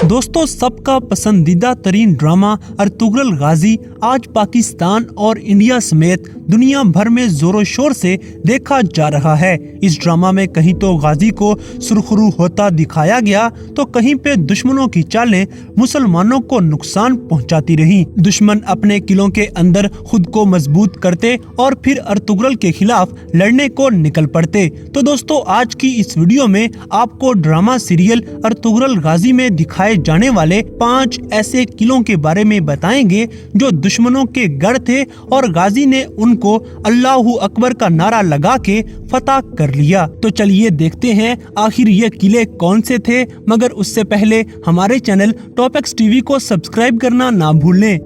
दोस्तों, सबका पसंदीदा तरीन ड्रामा अर्तुगरुल गाजी आज पाकिस्तान और इंडिया समेत दुनिया भर में जोरों शोर से देखा जा रहा है। इस ड्रामा में कहीं तो गाजी को सुरखरू होता दिखाया गया तो कहीं पे दुश्मनों की चालें मुसलमानों को नुकसान पहुंचाती रहीं। दुश्मन अपने किलों के अंदर खुद को मजबूत करते और फिर अर्तुगरुल के खिलाफ लड़ने को निकल पड़ते। तो दोस्तों, आज की इस वीडियो में आपको ड्रामा सीरियल अर्तुगरुल गाजी में दिखाए जाने वाले 5 ऐसे किलों के बारे में बताएंगे जो दुश्मनों के गढ़ थे और गाजी ने उनको अल्लाहू अकबर का नारा लगा के फतह कर लिया। तो चलिए देखते हैं आखिर ये किले कौन से थे। मगर उससे पहले हमारे चैनल टॉप-एक्स टीवी को सब्सक्राइब करना ना भूलें।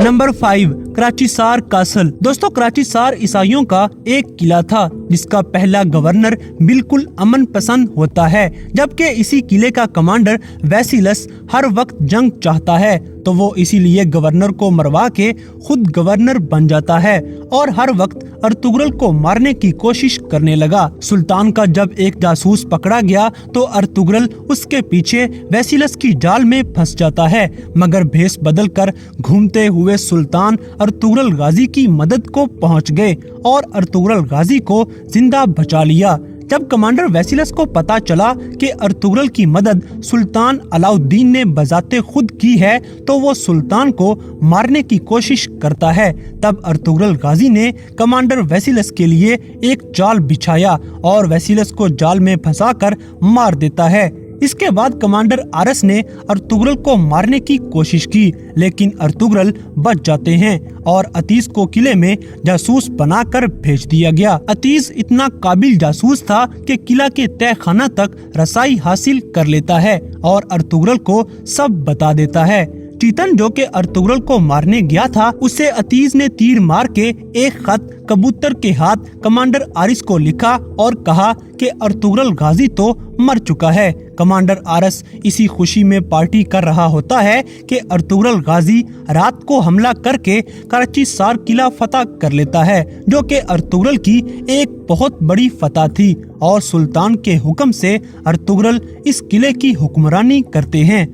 नंबर 5, कराचीसार कासल। दोस्तों, कराचीसार ईसाइयों का एक किला था जिसका पहला गवर्नर बिल्कुल अमन पसंद होता है, जबकि इसी किले का कमांडर वैसिलस हर वक्त जंग चाहता है। तो वो इसीलिए गवर्नर को मरवा के खुद गवर्नर बन जाता है और हर वक्त अर्तुगरुल को मारने की कोशिश करने लगा। सुल्तान का जब एक जासूस पकड़ा गया तो अर्तुगरुल उसके पीछे वैसिलस की जाल में फंस जाता है, मगर भेष बदलकर घूमते हुए सुल्तान अर्तुगरुल गाजी की मदद को पहुंच गए और अर्तुगरुल गाजी को जिंदा बचा लिया। जब कमांडर वैसिलस को पता चला कि अर्तुगरुल की मदद सुल्तान अलाउद्दीन ने बजाते खुद की है तो वो सुल्तान को मारने की कोशिश करता है। तब अर्तुगरुल गाजी ने कमांडर वैसिलस के लिए एक जाल बिछाया और वैसिलस को जाल में फंसाकर मार देता है। इसके बाद कमांडर आरस ने अर्तुगरुल को मारने की कोशिश की, लेकिन अर्तुगरुल बच जाते हैं और अतीस को किले में जासूस बनाकर भेज दिया गया। अतीस इतना काबिल जासूस था कि किला के तहखाना तक रसाई हासिल कर लेता है और अर्तुगरुल को सब बता देता है। चीतन जो के अर्तुगरुल को मारने गया था, उसे अतीस ने तीर मार के एक खत कबूतर के हाथ कमांडर आरिस को लिखा और कहा कि अर्तुगरुल गाजी तो मर चुका है। कमांडर आरस इसी खुशी में पार्टी कर रहा होता है कि अर्तुगरुल गाजी रात को हमला करके कराचीसार किला फतह कर लेता है, जो कि अर्तुगरुल की एक बहुत बड़ी फतह थी और सुल्तान के हुक्म से अर्तुगरुल इस किले की हुक्मरानी करते हैं।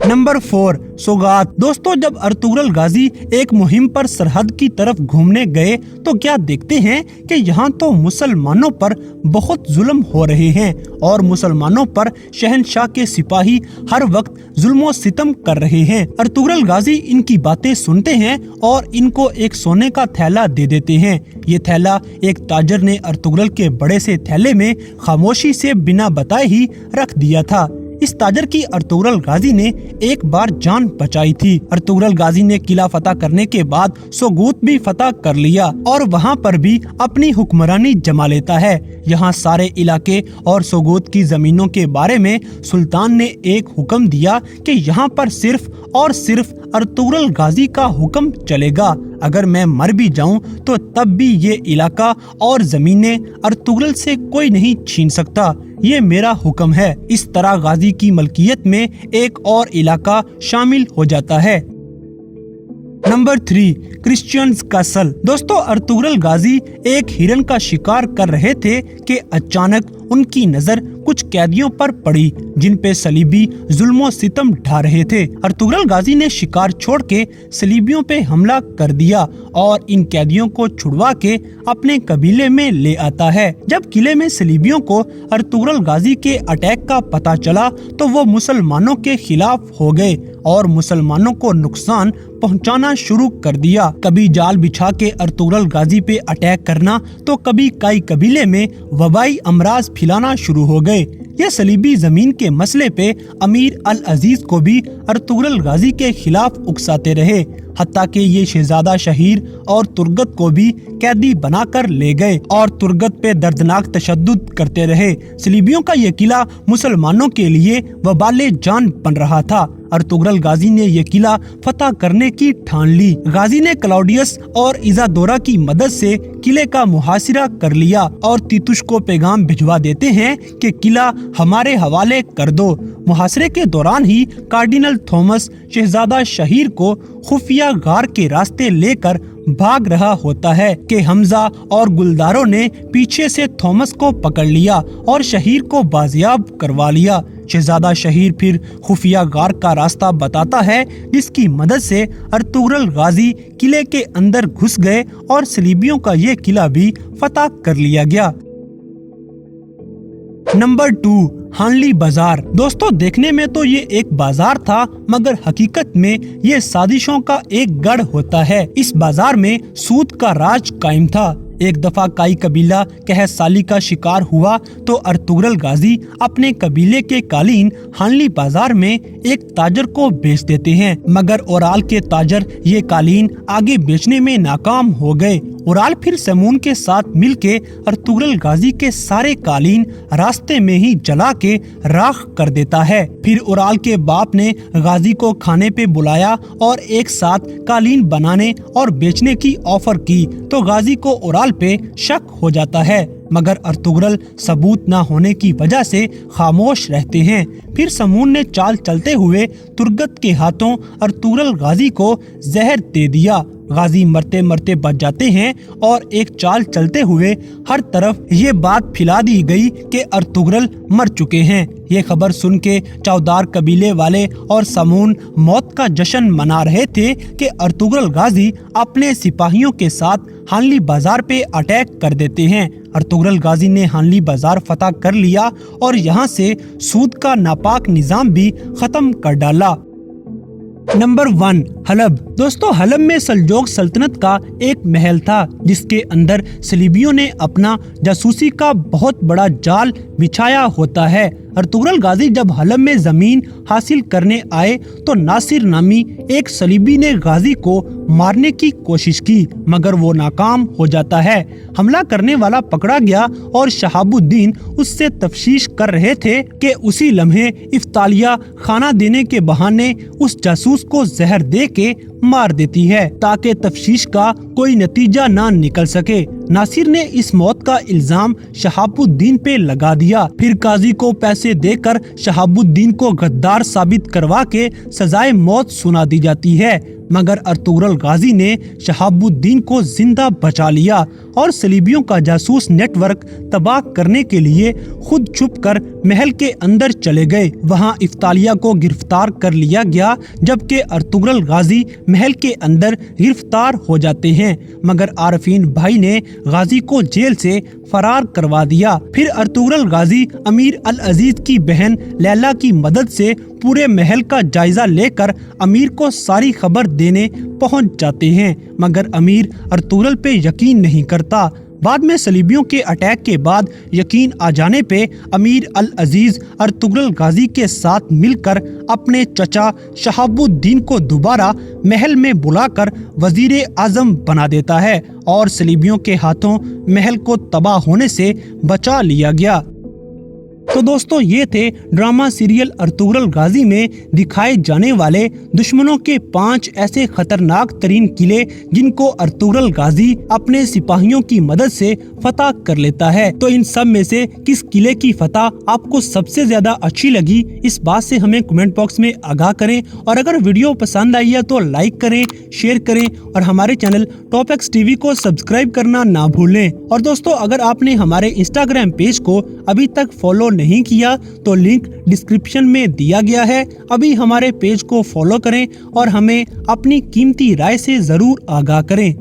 नंबर 4, सोगात। दोस्तों, जब अर्तुगरुल गाजी एक मुहिम पर सरहद की तरफ घूमने गए तो क्या देखते हैं कि यहाँ तो मुसलमानों पर बहुत जुल्म हो रहे हैं और मुसलमानों पर शहनशाह के सिपाही हर वक्त जुल्म सितम कर रहे हैं। अर्तुगरुल गाजी इनकी बातें सुनते हैं और इनको एक सोने का थैला दे देते हैं। ये थैला एक ताजर ने अर्तुगरुल के बड़े से थैले में खामोशी से बिना बताए ही रख दिया था। इस ताजर की अर्तुगरुल गाजी ने एक बार जान बचाई थी। अर्तुगरुल गाजी ने किला फतह करने के बाद सोगूत भी फतह कर लिया और वहाँ पर भी अपनी हुक्मरानी जमा लेता है। यहाँ सारे इलाके और सोगूत की जमीनों के बारे में सुल्तान ने एक हुक्म दिया कि यहाँ पर सिर्फ और सिर्फ अर्तुगरुल गाजी का हुक्म चलेगा। अगर मैं मर भी जाऊं तो तब भी ये इलाका और जमीनें अर्तुगरुल से कोई नहीं छीन सकता। ये मेरा हुक्म है। इस तरह गाजी की मलकियत में एक और इलाका शामिल हो जाता है। Number 3, Christians castle. दोस्तों, अर्तुगरुल गाजी एक हिरन का शिकार कर रहे थे कि अचानक उनकी नजर कुछ कैदियों पर पड़ी जिन पे सलीबी जुल्मो सितम ढा रहे थे। अर्तुगरुल गाजी ने शिकार छोड़ के सलीबियों पे हमला कर दिया और इन कैदियों को छुड़वा के अपने कबीले में ले आता है। जब किले में सलीबियों को अर्तुगरुल गाजी के अटैक का पता चला तो वो मुसलमानों के खिलाफ हो गए और मुसलमानों को नुकसान पहुंचाना शुरू कर दिया। कभी जाल बिछा के अर्तुगरुल गाजी पे अटैक करना तो कभी कई कबीले में वबाई अमराज फैलाना शुरू हो गए। ये सलीबी जमीन के मसले पे अमीर अल अजीज को भी अर्तुगरुल गाजी के खिलाफ उकसाते रहे, हत्ता कि ये शहजादा शहीर और तुर्गत को भी कैदी बनाकर ले गए और तुर्गत पे दर्दनाक तशद्दुद करते रहे। सलीबियों का ये किला मुसलमानों के लिए वबाले जान बन रहा था। अर्तुगरुल गाजी ने ये किला फतह करने की ठान ली। गाजी ने क्लाउडियस और इजादोरा की मदद से किले का मुहासिरा कर लिया और तीतुश को पैगाम भिजवा देते हैं कि किला हमारे हवाले कर दो। मुहासरे के दौरान ही कार्डिनल थॉमस शहजादा शहीर को खुफिया गार के रास्ते लेकर भाग रहा होता है कि हमजा और गुलदारों ने पीछे से थॉमस को पकड़ लिया और शहीर को बाजियाब करवा लिया। शहजादा शहीर फिर खुफिया गार का रास्ता बताता है, जिसकी मदद से अर्तुगरुल गाजी किले के अंदर घुस गए और सलीबियों का ये किला भी फतह कर लिया गया। नंबर 2, हानली बाजार। दोस्तों, देखने में तो ये एक बाजार था, मगर हकीकत में ये साजिशों का एक गढ़ होता है। इस बाजार में सूद का राज कायम था। एक दफा काई कबीला कहत साली का शिकार हुआ तो अर्तुगरुल गाजी अपने कबीले के कालीन हानली बाजार में एक ताजर को बेच देते हैं, मगर ओराल के ताजर ये कालीन आगे बेचने में नाकाम हो गए। ओराल फिर समून के साथ मिलके अर्तुगरुल गाजी के सारे कालीन रास्ते में ही जला के राख कर देता है। फिर ओराल के बाप ने गाजी को खाने पे बुलाया और एक साथ कालीन बनाने और बेचने की ऑफर की, तो गाजी को ओराल पे शक हो जाता है, मगर अर्तुगरुल सबूत न होने की वजह से खामोश रहते हैं। फिर समून ने चाल चलते हुए तुर्गत के हाथों अर्तुगरुल गाजी को जहर दे दिया। गाजी मरते मरते बच जाते हैं और एक चाल चलते हुए हर तरफ ये बात फैला दी गई कि अर्तुगरुल मर चुके हैं। ये खबर सुन के चौदार कबीले वाले और समून मौत का जश्न मना रहे थे कि अर्तुगरुल गाजी अपने सिपाहियों के साथ हानली बाजार पे अटैक कर देते हैं। अर्तुगरुल गाजी ने हानली बाजार फतह कर लिया और यहाँ से सूद का नापाक निजाम भी खत्म कर डाला। नंबर 1, हलब। दोस्तों, हलब में सल्जोक सल्तनत का एक महल था, जिसके अंदर सलीबियों ने अपना जासूसी का बहुत बड़ा जाल बिछाया होता है। अर्तुगरुल गाजी जब हलब में जमीन हासिल करने आए तो नासिर नामी एक सलीबी ने गाजी को मारने की कोशिश की, मगर वो नाकाम हो जाता है। हमला करने वाला पकड़ा गया और शहाबुद्दीन उससे तफ्तीश कर रहे थे कि उसी लम्हे इफ्तालिया खाना देने के बहाने उस जासूस को जहर दे के मार देती है, ताकि तफ्तीश का कोई नतीजा ना निकल सके। नासिर ने इस मौत का इल्जाम शहाबुद्दीन पे लगा दिया। फिर काजी को पैसे देकर शहाबुद्दीन को गद्दार साबित करवा के सजाए मौत सुना दी जाती है, मगर अर्तुगरुल गाजी ने शहाबुद्दीन को जिंदा बचा लिया और सलीबियों का जासूस नेटवर्क तबाह करने के लिए खुद छुपकर महल के अंदर चले गए। वहां इफ्तालिया को गिरफ्तार कर लिया गया, जबकि अर्तुगरुल गाजी महल के अंदर गिरफ्तार हो जाते हैं, मगर आरफीन भाई ने गाजी को जेल से फरार करवा दिया। फिर अर्तुगरुल गाजी अमीर अल अजीज की बहन लैला की मदद से पूरे महल का जायजा लेकर अमीर को सारी खबर देने पहुंच जाते हैं, मगर अमीर अर्तुगरुल पे यकीन नहीं करता। बाद में सलीबियों के अटैक के बाद यकीन आ जाने पे अमीर अल अजीज अर्तुगरुल गाजी के साथ मिलकर अपने चचा शहाबुद्दीन को दोबारा महल में बुलाकर वजीर आजम बना देता है और सलीबियों के हाथों महल को तबाह होने से बचा लिया गया। तो दोस्तों, ये थे ड्रामा सीरियल अर्तुगरुल गाजी में दिखाए जाने वाले दुश्मनों के 5 ऐसे खतरनाक तरीन किले जिनको अर्तुगरुल गाजी अपने सिपाहियों की मदद से फतह कर लेता है। तो इन सब में से किस किले की फतह आपको सबसे ज्यादा अच्छी लगी, इस बात से हमें कमेंट बॉक्स में आगाह करें। और अगर वीडियो पसंद आई है तो लाइक करें, शेयर करें और हमारे चैनल टॉप एक्स टीवी को सब्सक्राइब करना ना भूलें। और दोस्तों, अगर आपने हमारे इंस्टाग्राम पेज को अभी तक फॉलो नहीं किया तो लिंक डिस्क्रिप्शन में दिया गया है। अभी हमारे पेज को फॉलो करें और हमें अपनी कीमती राय से जरूर आगाह करें।